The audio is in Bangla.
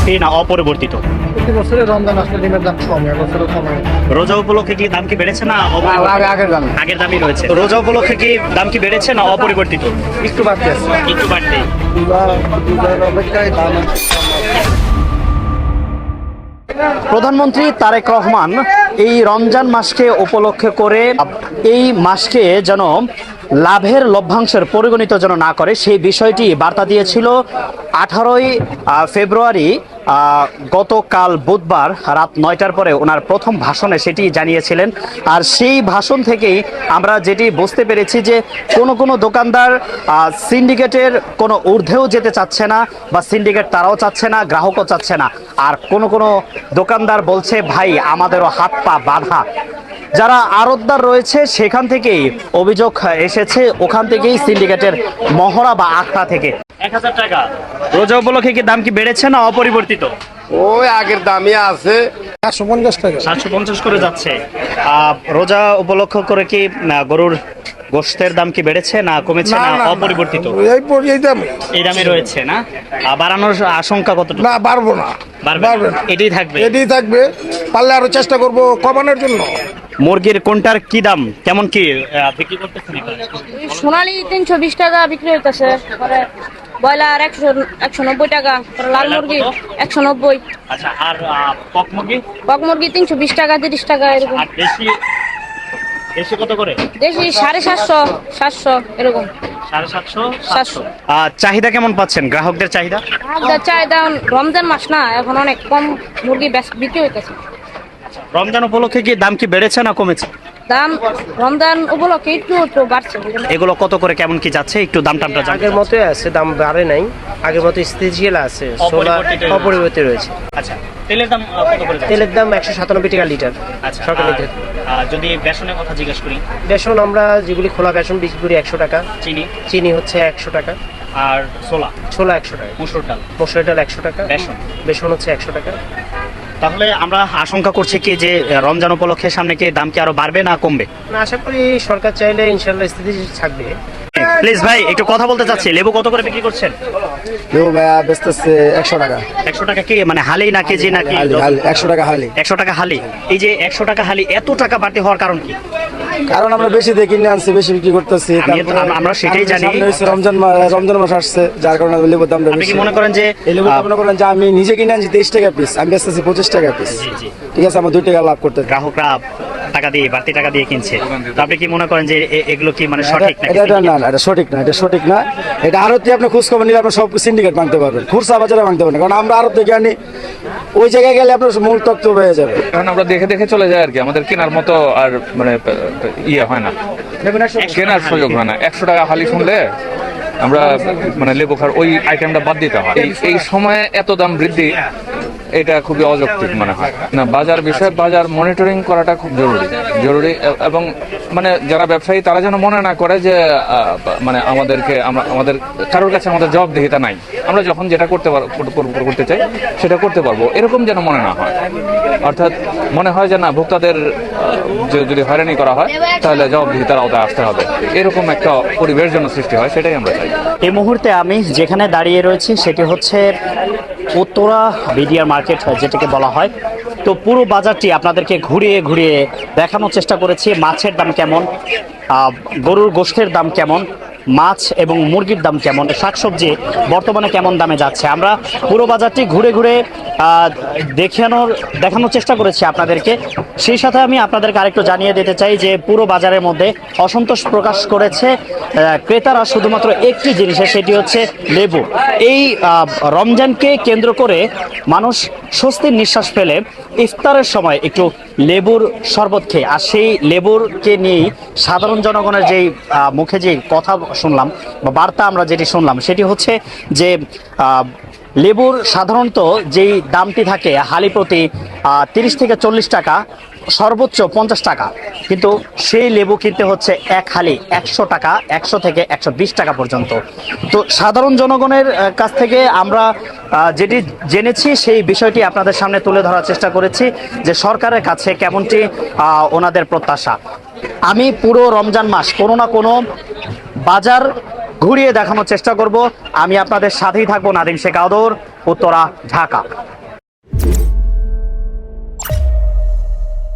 একই না অপরিবর্তিত? প্রতি বছরে রমজান আসলে ডিমের দাম কমে, এবছরে কমে। রোজা উপলক্ষে কি দাম কি বেড়েছে না আগের দাম আগের দামই রয়েছে? রোজা উপলক্ষে কি দাম কি বেড়েছে না অপরিবর্তিত? একটু বাড়তে আছে। একটু বাড়তে। অপেক্ষায় দাম প্রধানমন্ত্রী তারেক রহমান এই রমজান মাসকে উপলক্ষে করে এই মাসকে যেন লাভের লভ্যাংশের পরিগণিত যেন না করে সেই বিষয়টি বার্তা দিয়েছিল 18ই ফেব্রুয়ারি গতকাল বুধবার রাত 9টার পরে ওনার প্রথম ভাষণে সেটি জানিয়েছিলেন। আর সেই ভাষণ থেকেই আমরা যেটি বুঝতে পেরেছি যে কোনো দোকানদার সিন্ডিকেটের কোনো ঊর্ধ্বেও যেতে চাচ্ছে না, বা সিন্ডিকেট তারাও চাচ্ছে না, গ্রাহকও চাচ্ছে না। আর কোনো দোকানদার বলছে ভাই আমাদেরও হাত পা বাঁধা। যারা আড়তদার রয়েছে সেখান থেকেই অভিযোগ এসেছে, ওখান থেকেই সিন্ডিকেটের মহড়া বা আখড়া থেকে। 1000 টাকা রোজা উপলক্ষে কি দাম কি বেড়েছে না অপরিবর্তিত? ওই আগের দামই আছে। 750 টাকা। 750 করে যাচ্ছে। রোজা উপলক্ষ করে কি গরুর গোশতের দাম কি বেড়েছে না কমেছে না অপরিবর্তিত? এই দামে রয়েছে না? বাড়ানোর আশঙ্কা কতটুকু? না, বাড়বো না। বাড়বে না? এটাই থাকবে? এটাই থাকবে। পারলে আরো চেষ্টা করব কমানোর জন্য। মুরগির কোনটার কি দাম কেমন কি বিক্রি করতেছেন? সোনালি 320 টাকা বিক্রি হইতেছে, পরে ব্রয়লার 190 টাকা, পরে লাল মুরগি 190। আচ্ছা, আর কক মুরগি? কক মুরগি 320 টাকা, 30 টাকা এরকম। আর দেশি দেশি কত করে? দেশি 750, 700 এরকম। 750, 700। চাহিদা কেমন পাচ্ছেন, গ্রাহকদের চাহিদা? গ্রাহকদের চাহিদা রমজান মাস না, এখন অনেক কম মুরগি বিক্রি হইতেছে। রমজান উপলক্ষে কি দাম কি বেড়েছে না কমেছে? দাম রমজান উপলক্ষে একটু বাড়ছে। এগুলো কত করে কেমন কি যাচ্ছে একটু দাম টামটা জানতে আগের মতোই আছে, দাম বাড়ে নাই। আগের মতো স্থিতিশীল আছে, অপরিবর্তিত রয়েছে। আচ্ছা, তেলের দাম কত করে যাচ্ছে? তেলের দাম 197 টাকা লিটার। আচ্ছা, সরকারি তেল। যদি বেসনের কথা জিজ্ঞেস করি? বেসন আমরা যেগুলি খোলা বেসন বিক্রি করি 100 টাকা। চিনি? চিনি হচ্ছে 100 টাকা। আর ছোলা? ছোলা 100 টাকা। মসুর ডাল? মসুর ডাল 100 টাকা। বেসন? বেসন হচ্ছে 100 টাকা। তাহলে আমরা আশঙ্কা করছি কি যে রমজান উপলক্ষে সামনে কি দাম কি আরো বাড়বে না কমবে? না, আশা করি সরকার চাইলে ইনশাআল্লাহ স্থিতিশীল থাকবে। প্লিজ ভাই একটু কথা বলতে চাচ্ছি, লেবু কত করে বিক্রি করছেন? লেবু ভাইয়া বেচতেছে 100 টাকা। 100 টাকা কি মানে হালি না কেজি নাকি? 100 টাকা হালি। 100 টাকা হালি। এই যে 100 টাকা হালি এত টাকা বাড়তি হওয়ার কারণ কি? কারণ আমরা বেশি দিয়ে কিনে আনছি, বেশি বিক্রি করতেছি। আমরা সেটাই জানি। রমজান মাস আসছে, যার কারণে লেবুর দামটা আপনি বেশি। কি মনে করেন যে এই লেবু মনে করেন যে আমি নিজে কিনে আনছি 23 টাকা পিস, আমি বেচতেছি 25 টাকা পিস। ঠিক আছে, আমার 2 টাকা লাভ করতে। গ্রাহকরা টাকা দিয়ে বাড়তি টাকা দিয়ে কিনছে, তো আপনি কি মনে করেন যে এগুলো কি মানে সঠিক নাকি? এটা না, এটা সঠিক না, এটা সঠিক না। এটা আরতে আপনি খোঁজ খবর নিলে আপনার সব সিন্ডিকেট ভাঙতে পারবেন, খুচরা বাজারে ভাঙতে পারবেন। কারণ আমরা আরত থেকে আনি, ওই জায়গায় গেলে আপনার মূল তথ্য হয়ে যাবে। কারণ আমরা দেখে দেখে চলে যাই আর কি, আমাদের কেনার মতো আর মানে ইয়ে হয় না, কেনার সুযোগ হয় না। 100 টাকা হালি শুনলে আমরা মানে লেবু খাওয়ার ওই আইটেমটা বাদ দিতে হয়। এই সময়ে এত দাম বৃদ্ধি, এটা খুবই অযৌক্তিক মনে হয় না। বাজার বিষয়ে বাজার মনিটরিং করাটা খুব জরুরি এবং মানে যারা ব্যবসায়ী তারা যেন মনে না করে যে মানে আমাদের কারোর কাছে আমাদের জবাবদিহিতা নাই, আমরা যখন যেটা করতে চাই সেটা করতে পারবো, এরকম যেন মনে না হয়। অর্থাৎ মনে হয় যে না, ভোক্তাদের যদি হয়রানি করা হয় তাহলে জবাবদিহিতার আওতায় আসতে হবে, এরকম একটা পরিবেশ যেন সৃষ্টি হয়, সেটাই আমরা চাই। এই মুহূর্তে আমি যেখানে দাঁড়িয়ে রয়েছি সেটি হচ্ছে উত্তরা বিডিআর মার্কেট যেটাকে বলা হয়। তো পুরো বাজারটি আপনাদেরকে ঘুরিয়ে ঘুরিয়ে দেখানোর চেষ্টা করেছি। মাছের দাম কেমন, গরুর গোশতের দাম কেমন, মাছ এবং মুরগির দাম কেমন, শাকসবজি বর্তমানে কেমন দামে যাচ্ছে, আমরা পুরো বাজারটি ঘুরে ঘুরে দেখানোর চেষ্টা করেছি আপনাদেরকে। সেই সাথে আমি আপনাদেরকে আরেকটু জানিয়ে দিতে চাই যে পুরো বাজারের মধ্যে অসন্তোষ প্রকাশ করেছে ক্রেতারা শুধুমাত্র একটি জিনিসে, সেটি হচ্ছে লেবু। এই রমজানকে কেন্দ্র করে মানুষ স্বস্তির নিঃশ্বাস ফেলে ইফতারের সময় একটু লেবুর শরবত খেয়ে, আর সেই লেবুরকে নিয়েই সাধারণ জনগণের যেই মুখে যে কথা শুনলাম বা বার্তা আমরা যেটি শুনলাম সেটি হচ্ছে যে লেবুর সাধারণত যেই দামটি থাকে হালি প্রতি 30 থেকে 40 টাকা, সর্বোচ্চ 50 টাকা, কিন্তু সেই লেবু কিনতে হচ্ছে এক হালি 100 টাকা, 100 থেকে 120 টাকা পর্যন্ত। তো সাধারণ জনগণের কাছ থেকে আমরা যেটি জেনেছি সেই বিষয়টি আপনাদের সামনে তুলে ধরার চেষ্টা করেছি যে সরকারের কাছে কেমনটি ওনাদের প্রত্যাশা। আমি পুরো রমজান মাস কোনো না কোনো বাজার ঘুরিয়ে দেখানোর চেষ্টা করব। আমি আপনাদের সাথেই থাকবো, নাদিম শেখ আদর, উত্তরা, ঢাকা।